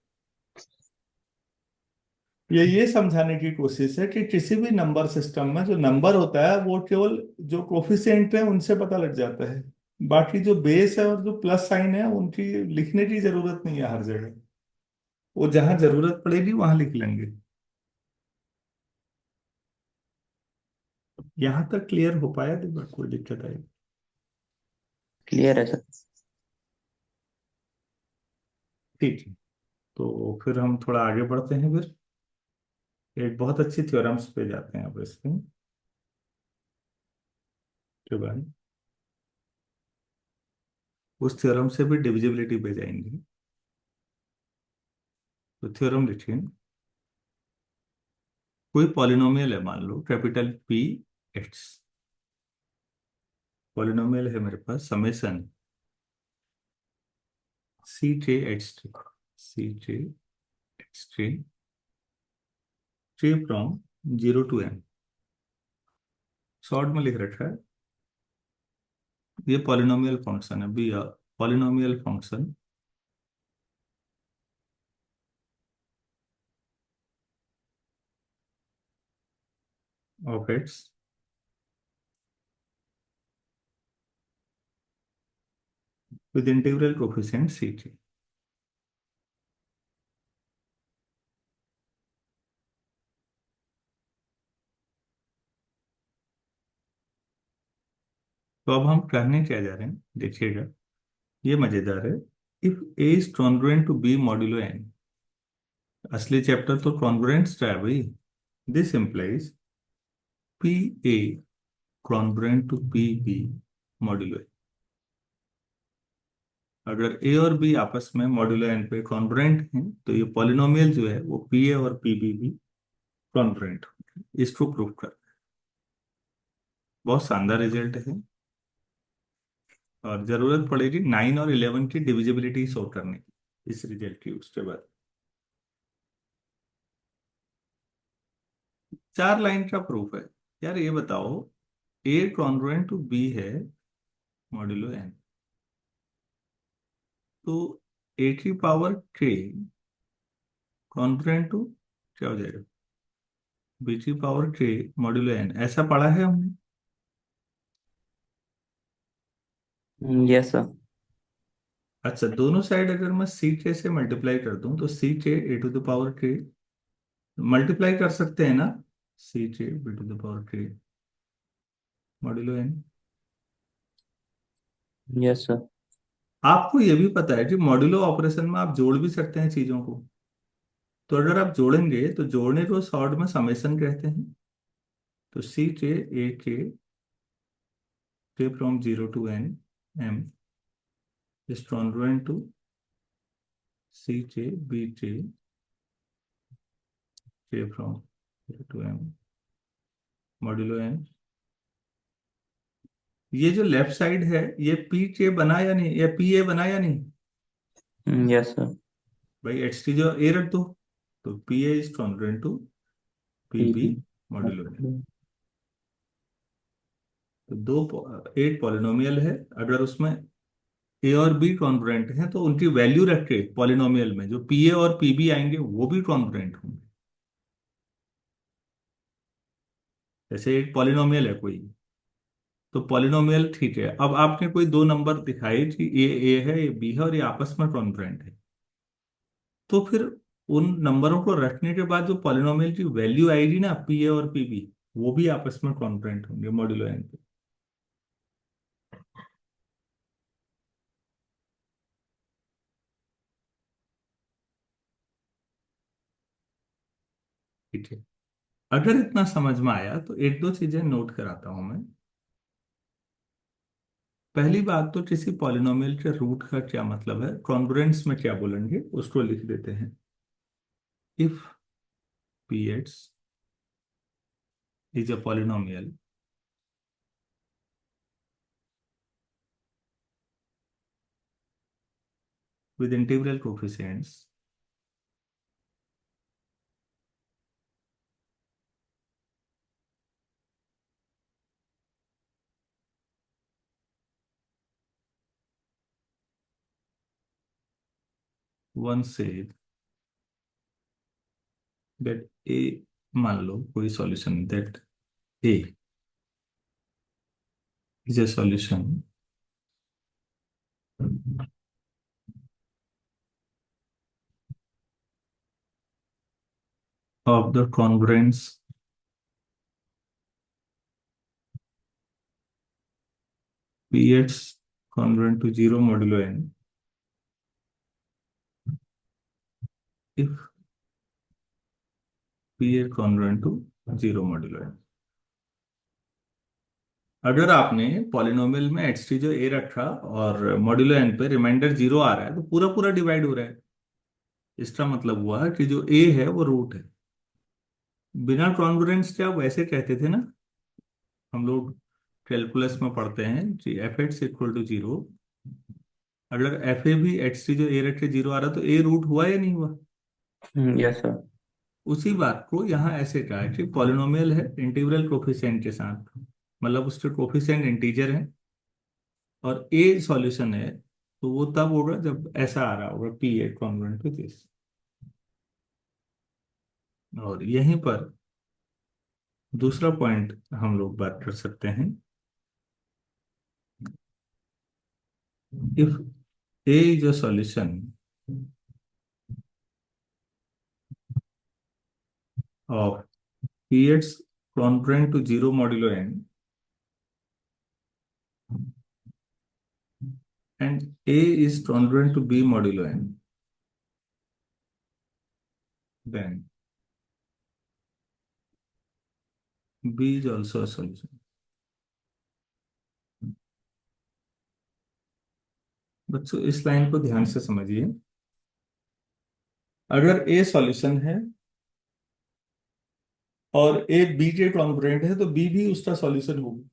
ये समझाने की कोशिश है कि किसी भी नंबर सिस्टम में जो नंबर होता है वो केवल जो कोफिशिएंट है उनसे पता लग जाता है। बाकी जो बेस है और जो प्लस साइन है उनकी लिखने की जरूरत नहीं है हर जगह। वो जहां जरूरत पड़ेगी वहां लिख लेंगे। यहां तक क्लियर हो पाया? देखो कोई दिक्कत आई? क्लियर है सर। ठीक है। तो फिर हम थोड़ा आगे बढ़ते हैं। फिर एक बहुत अच्छी थ्योरम्स पे जाते हैं अब इसमें के बाद उस थ्योरम से भी डिविजिबिलिटी पे जाएंगे। तो थ्योरम लिखिए। कोई पॉलिनोमियल है, मान लो कैपिटल पी एक्स। पॉलिनोमियल है मेरे पास summation C J X T. C J X T T from 0 to n। शॉर्ट में लिख रखा है। ये पॉलिनोमियल फंक्शन है B. Polynomial function of X with integral coefficient C T. तो अब हम कहने क्या जा रहे हैं देखिएगा। ये मजेदार है। If A is congruent to B modulo N. असली चैप्टर तो कॉन्ग्रुएंट्स का है भाई। This implies P A congruent to P B modulo. अगर ए और बी आपस में मॉड्यूलो एन पे कॉन्ग्रुएंट हैं तो ये पॉलिनोमियल जो है वो पी ए और पी बी भी कॉन्ग्रुएंट होंगे। इसको प्रूव कर बहुत शानदार रिजल्ट है। और जरूरत पड़ेगी 9 और 11 की डिविजिबिलिटी शो करने की इस रिजल्ट की। उसके बाद 4 लाइन का प्रूफ है। यार ये बताओ, ए कॉन्ग्रुएंट टू बी है मॉड्यूलो एन। तो ए की पावर के कॉन्ग्रुएंट टू क्या हो जाएगा? बी की पावर के मॉड्यूलो एन। ऐसा पढ़ा है हमने। Yes sir. अच्छा, दोनों साइड अगर मैं सी के से मल्टीप्लाई कर दूं तो सी K A to the power के मल्टीप्लाई कर सकते हैं ना। सी K B to the power के मॉड्यूलो एन। Yes sir. आपको ये भी पता है कि मॉड्यूलो ऑपरेशन में आप जोड़ भी सकते हैं चीजों को। तो अगर आप जोड़ेंगे तो जोड़ने को शॉर्ट में समेशन कहते हैं। तो सी K A K from 0 to n m is congruent to C K B K from 0 to m modulo N. ये जो लेफ्ट साइड है ये पी के बना या नहीं, या पी ए बना या नहीं? Yes sir. भाई एक्स की जो ए रख दो। तो P A is congruent to P P B B. Modulo N. तो एक पॉलिनोमियल है। अगर उसमें ए और बी कॉन्ग्रुएंट हैं तो उनकी वैल्यू रख के पॉलिनोमियल में जो पी ए और पी बी आएंगे वो भी कॉन्ग्रुएंट होंगे। जैसे एक पॉलिनोमियल है कोई, तो पॉलिनोमियल ठीक है। अब आपने कोई दो नंबर दिखाए कि ये ए है ये बी है और ये आपस में कॉन्ग्रुएंट है। तो फिर उन नंबरों को रखने के बाद जो पॉलिनोमियल की वैल्यू आएगी ना पी ए और पी बी, वो भी आपस में कॉन्ग्रुएंट होंगे मॉड्यूलो एन पे। ठीक है। अगर इतना समझ में आया तो एक दो चीजें नोट कराता हूं मैं। पहली बात तो किसी पॉलिनोमियल के रूट का क्या मतलब है, कॉन्ग्रुएंट्स में क्या बोलेंगे उसको लिख देते हैं। If P X is a polynomial with integral coefficients one से दैट ए, मान लो कोई solution that A is A solution of the congruence Px congruent to 0 modulo n if Px congruent to 0 modulo n। अगर आपने polynomial में H T जो ए रखा और मॉड्यूलो एन पे रिमाइंडर जीरो आ रहा है तो पूरा पूरा डिवाइड हो रहा है। इसका मतलब हुआ कि जो ए है वो रूट है। बिना कॉन्ग्रुएंस के आप वैसे कहते थे ना, हम लोग कैलकुलस में पढ़ते हैं कि F X equal to zero, अगर एफ ए भी एच टी जो ए रख के जीरो आ रहा तो ए रूट हुआ या नहीं हुआ। Yes sir. उसी बात को यहाँ ऐसे कहा है कि पॉलिनोमियल है इंटीग्रल कोफिशिएंट के साथ, मतलब उसके कोफिशिएंट इंटीजर है और ए सॉल्यूशन है, तो वो तब होगा जब ऐसा आ रहा होगा P A congruent to this. और यहीं पर दूसरा पॉइंट हम लोग बात कर सकते हैं, if A is a solution of P X congruent to zero modulo N and A is congruent to B modulo N, then B is also a solution. बच्चों इस लाइन को ध्यान से समझिए, अगर ए सॉल्यूशन है और ए बी के कॉन्ग्रुएंट है तो बी भी उसका सॉल्यूशन होगा।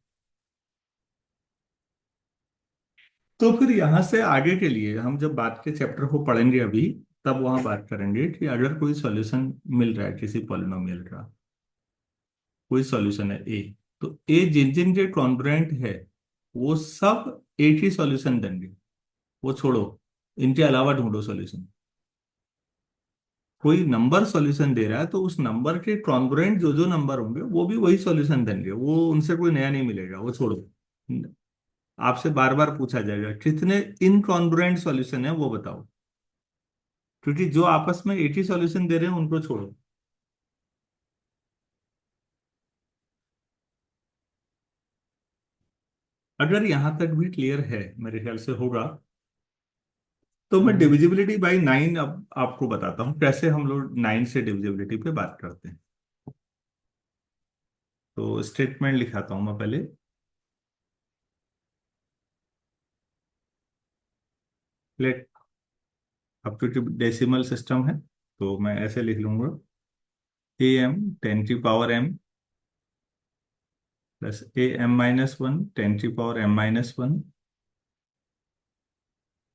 तो फिर यहां से आगे के लिए हम जब बात के चैप्टर को पढ़ेंगे अभी, तब वहां बात करेंगे कि अगर कोई सॉल्यूशन मिल रहा है किसी पॉलिनोमियल का, कोई सॉल्यूशन है ए, तो ए जिन जिन के कॉन्ग्रुएंट है वो सब एक ही सॉल्यूशन देंगे। वो छोड़ो, इनके अलावा ढूंढो सॉल्यूशन। कोई नंबर सॉल्यूशन दे रहा है तो उस नंबर के कॉन्ग्रुएंट जो जो नंबर होंगे वो भी वही सॉल्यूशन देंगे, वो उनसे कोई नया नहीं मिलेगा, वो छोड़ो। आपसे बार बार पूछा जाएगा कितने इनकॉन्ग्रुएंट सॉल्यूशन है वो बताओ, क्योंकि जो आपस में एक ही सॉल्यूशन दे रहे हैं उनको छोड़ो। अगर यहां तक भी क्लियर है, मेरे ख्याल से होगा, तो मैं हम्म, डिविजिबिलिटी बाय नाइन अब आपको बताता हूँ कैसे हम लोग नाइन से डिविजिबिलिटी पे बात करते हैं। तो स्टेटमेंट लिखाता हूं मैं पहले। लेट, अब क्योंकि डेसिमल सिस्टम है तो मैं ऐसे लिख लूंगा, ए एम टेन की power M plus A M minus one ten की power M minus one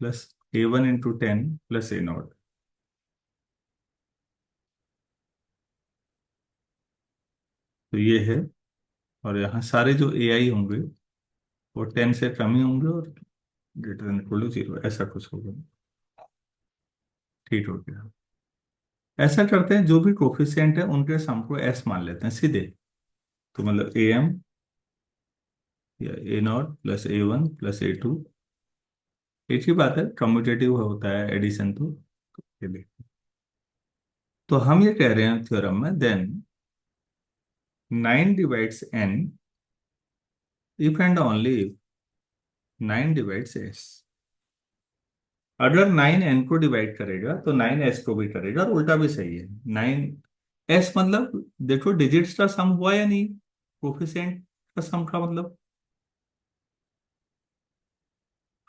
plus A one into ten plus A not. तो ये है, और यहाँ सारे जो ए आई होंगे वो टेन से कम ही होंगे और greater than equal to zero, ऐसा कुछ होगा। ठीक हो गया। ऐसा करते हैं, जो भी कोफिशिएंट है उनके सम को एस मान लेते हैं सीधे। तो मतलब ए एम या A not plus A one plus A two, एक ही बात है, कम्यूटेटिव होता है एडिशन तो ये देखो। तो हम ये कह रहे हैं थ्योरम में, then nine divides N if and only if nine divides S. अगर नाइन एन को डिवाइड करेगा तो नाइन एस को भी करेगा, और उल्टा भी सही है। नाइन एस मतलब देखो डिजिट्स का सम हुआ या नहीं, कोफिशिएंट का सम का मतलब।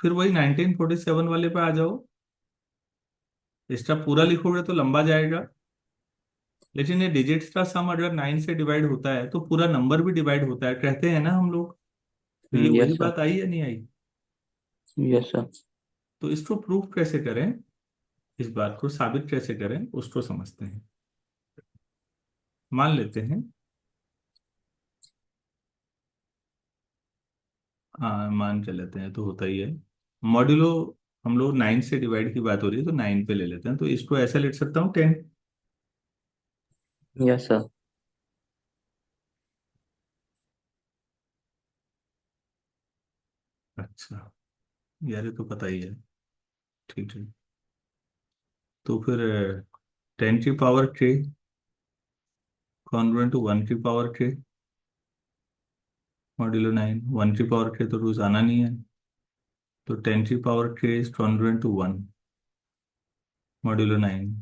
फिर वही 1947 वाले पे आ जाओ, इसका पूरा लिखोगे तो लंबा जाएगा, लेकिन ये डिजिट्स का सम अगर नाइन से डिवाइड होता है तो पूरा नंबर भी डिवाइड होता है, कहते हैं ना हम लोग। तो ये वही यस सर। बात आई या नहीं आई। Yes sir. तो इसको प्रूफ कैसे करें, इस बात को साबित कैसे करें उसको समझते हैं। मान लेते हैं, हाँ मान के लेते हैं तो होता ही है, मॉड्यूलो, हम लोग नाइन से डिवाइड की बात हो रही है तो नाइन पे ले लेते हैं, तो इसको ऐसा लिख सकता हूँ टेन। Yes sir. अच्छा, यार ये तो पता ही है। ठीक ठीक। तो फिर 10 की पावर 3 कॉन्ग्रुएंट टू 1 की पावर 3 मॉड्यूलो 9। 1 की पावर 3 तो रोज आना नहीं है, तो 10 की power 3 is congruent to 1 modulo 9।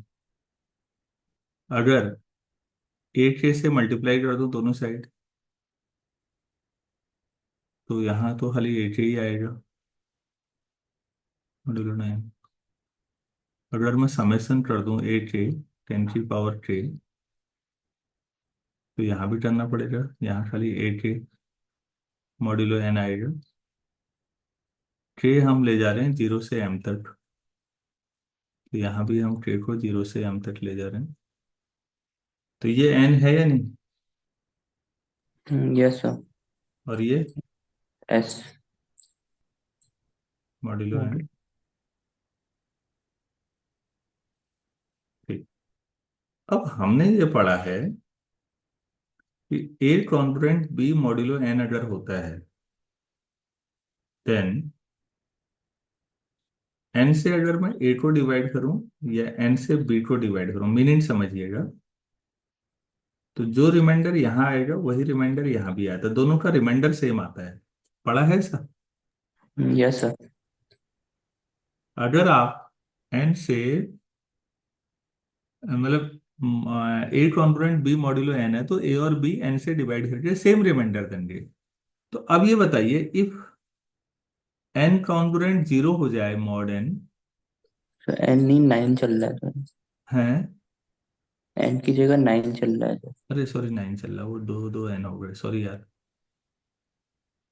अगर 8 से मल्टीप्लाई कर दो दोनों साइड, तो यहाँ तो खाली 8 ही आएगा मॉड्यूलो 9। अगर मैं समेशन कर दूं 8 10 की पावर 3, तो यहाँ भी करना पड़ेगा, यहाँ खाली 8 मॉड्यूलो 9 आएगा। के हम ले जा रहे हैं 0 से m तक, तो यहाँ भी हम के को 0 से m तक ले जा रहे हैं। तो ये n है या नहीं? Yes sir. और ये एस। Modulo n। ठीक। अब हमने ये पढ़ा है कि ए कॉन्ग्रुएंट बी मॉड्यूलो n अगर होता है, देन n से अगर मैं a को डिवाइड करूं या n से b को डिवाइड करूं, मीनिंग समझिएगा, तो जो रिमाइंडर यहाँ आएगा वही रिमाइंडर यहाँ भी आता है, दोनों का रिमाइंडर सेम आता है। पढ़ा है ऐसा? Yes sir. अगर आप n से मतलब ए कॉन्ग्रुएंट बी मॉड्यूलो n है, तो ए और बी n से डिवाइड करके सेम रिमाइंडर देंगे। तो अब ये बताइए, इफ n कॉन्ग्रुएंट 0 हो जाए मॉड n सर एन नहीं, 9 चल रहा है सर। है। एन की जगह 9 चल रहा है सर। अरे सॉरी, 9 चल रहा है, वो दो दो n हो गए, सॉरी यार।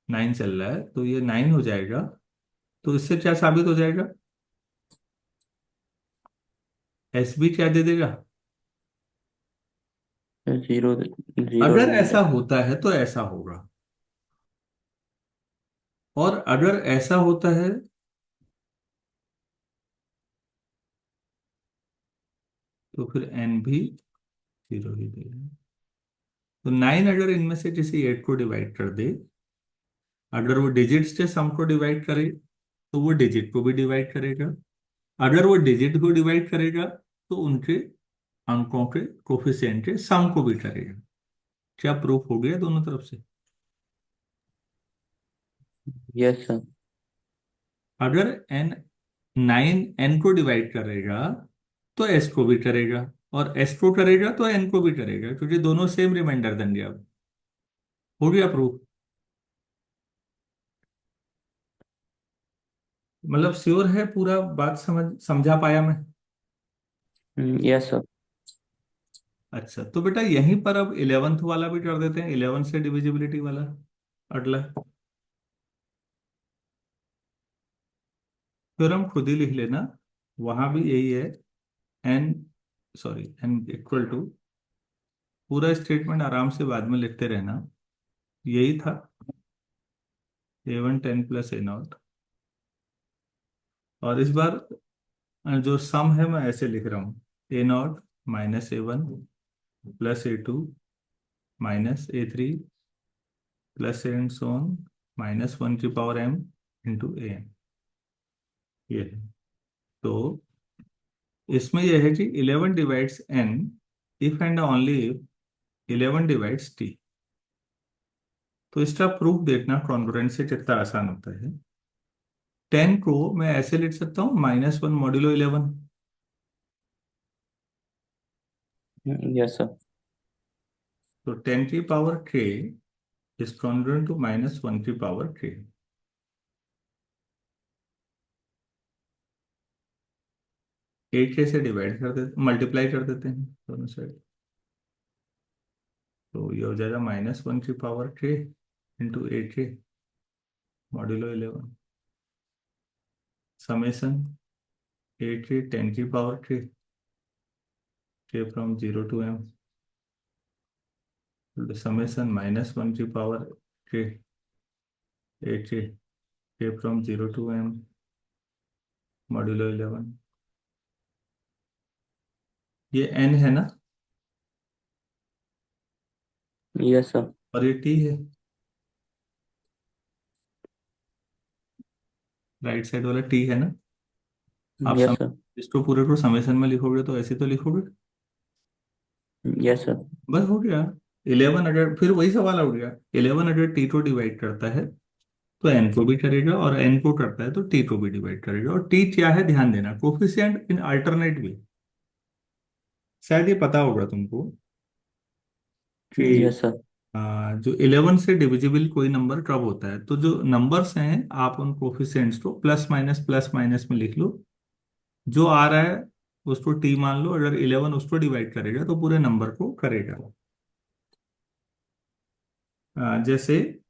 9 चल रहा है तो ये 9 हो जाएगा। तो इससे क्या साबित हो जाएगा? एस बी क्या दे देगा? जीरो। जीरो अगर दे ऐसा देगा। होता है तो ऐसा होगा, और अगर ऐसा होता है तो फिर एन भी 0 ही देगा। तो 9 अगर इनमें से किसी 8 को डिवाइड कर दे, अगर वो डिजिट्स के सम को डिवाइड करे, तो वो डिजिट को भी डिवाइड करेगा। अगर वो डिजिट को डिवाइड करेगा, तो उनके अंकों के कोफिशिएंट के सम को भी करेगा। क्या प्रूफ हो गया दोनों तरफ से? Yes sir. अगर एन 9 एन को डिवाइड करेगा, तो एस को भी करेगा, और एस को करेगा तो एन को भी करेगा, क्योंकि दोनों सेम रिमाइंडर देंगे। अब हो गया प्रूफ? मतलब श्योर है, पूरा बात समझा पाया मैं? Yes sir. अच्छा, तो बेटा यहीं पर अब 11th वाला भी कर देते हैं, 11 से डिविजिबिलिटी वाला अगला। फिर हम खुद ही लिख लेना, वहां भी यही है। N, sorry, N equal to, पूरा स्टेटमेंट आराम से बाद में लिखते रहना, यही था। A1 10 + A0। और इस बार जो सम है मैं ऐसे लिख रहा हूँ, A0 - A1 + A2 -A3 and so on -1 की पावर m इंटू an। ये है। तो इसमें यह है कि 11 divides n, if and only if 11 divides t। तो इसका प्रूफ देखना कॉन्ग्रुएंट से कितना आसान होता है। 10 को मैं ऐसे लिख सकता हूँ -1 मॉड्यूलो 11। Yes sir. तो 10 की power k is congruent to -1 की पावर k। 8 से डिवाइड कर देते, मल्टीप्लाई कर देते हैं दोनों साइड, तो ये हो जाएगा -1 की power k into 8 modulo 11 summation 8 10 की power k from 0 to m, summation -1 की power k 8 from 0 to m modulo 11। ये n है ना? Yes sir. और ये टी है, राइट साइड वाला टी है ना। आप यस सर। इसको पूरे को समेशन में लिखोगे तो ऐसे तो लिखोगे। Yes sir. बस हो गया। 11 अगर फिर वही सवाल उठ गया, 11 अगर टी को डिवाइड करता है तो एन को भी करेगा, और एन को करता है तो टी को भी डिवाइड करेगा। और टी क्या है, ध्यान देना, कोफिशिएंट इन अल्टरनेट वे। शायद ये पता होगा तुमको कि यस सर। जो 11 से डिविजिबल कोई नंबर कब होता है, तो जो नंबर्स हैं आप उन कोफिशिएंट्स को प्लस माइनस में लिख लो। जो आ रहा है उसको टी मान लो, अगर 11 उसको डिवाइड करेगा तो पूरे नंबर को करेगा। जैसे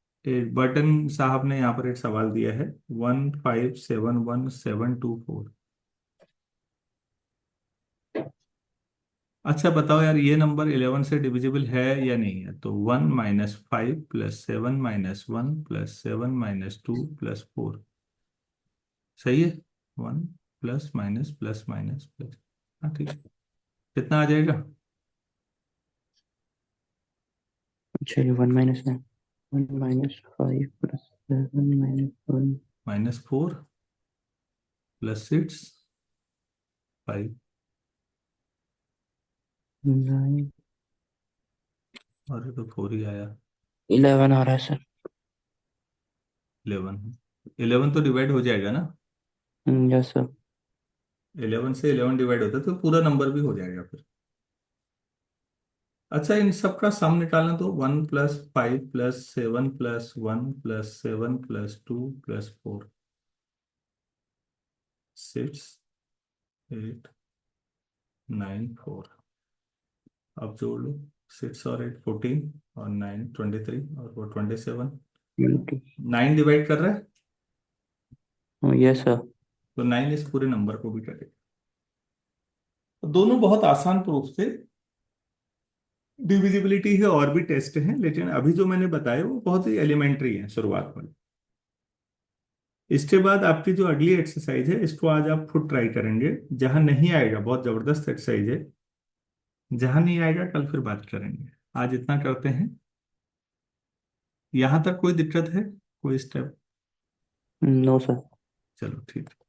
बर्टन साहब ने यहाँ पर एक सवाल दिया है, 1571724। अच्छा बताओ यार, ये नंबर 11 से डिविजिबल है या नहीं है। तो 1 - 5 + 7 - 1 + 7 - 2 + 4, सही है। 1 +- हाँ ठीक है। कितना आ जाएगा? चलिए 1 - 9, 1 - 5 + 7 - 1। -4 + 6 5, 9। और ये तो 4 ही आया। 11 आ रहा है सर। 11, 11 तो डिवाइड हो जाएगा ना। Yes sir. 11 से 11 डिवाइड होता है तो पूरा नंबर भी हो जाएगा फिर। अच्छा, इन सब का सम निकालना, तो 1 + 5 + 7 + 1 + 7 + 2 + 4, 6 8 9 4। अब जोड़ लो, 6 और 8 14, और 9 23, और वो 27। 20। 9 डिवाइड कर रहा है यस सर। तो 9 इस पूरे नंबर को भी करेगा। तो दोनों बहुत आसान प्रूफ थे। डिविजिबिलिटी है और भी टेस्ट हैं, लेकिन अभी जो मैंने बताया वो बहुत ही एलिमेंट्री है शुरुआत में। इसके बाद आपकी जो अगली एक्सरसाइज है, इसको आज आप खुद ट्राई करेंगे। जहां नहीं आएगा, बहुत जबरदस्त एक्सरसाइज है, जहां नहीं आएगा कल फिर बात करेंगे। आज इतना करते हैं। यहां तक कोई दिक्कत है, कोई स्टेप? No sir. चलो ठीक है।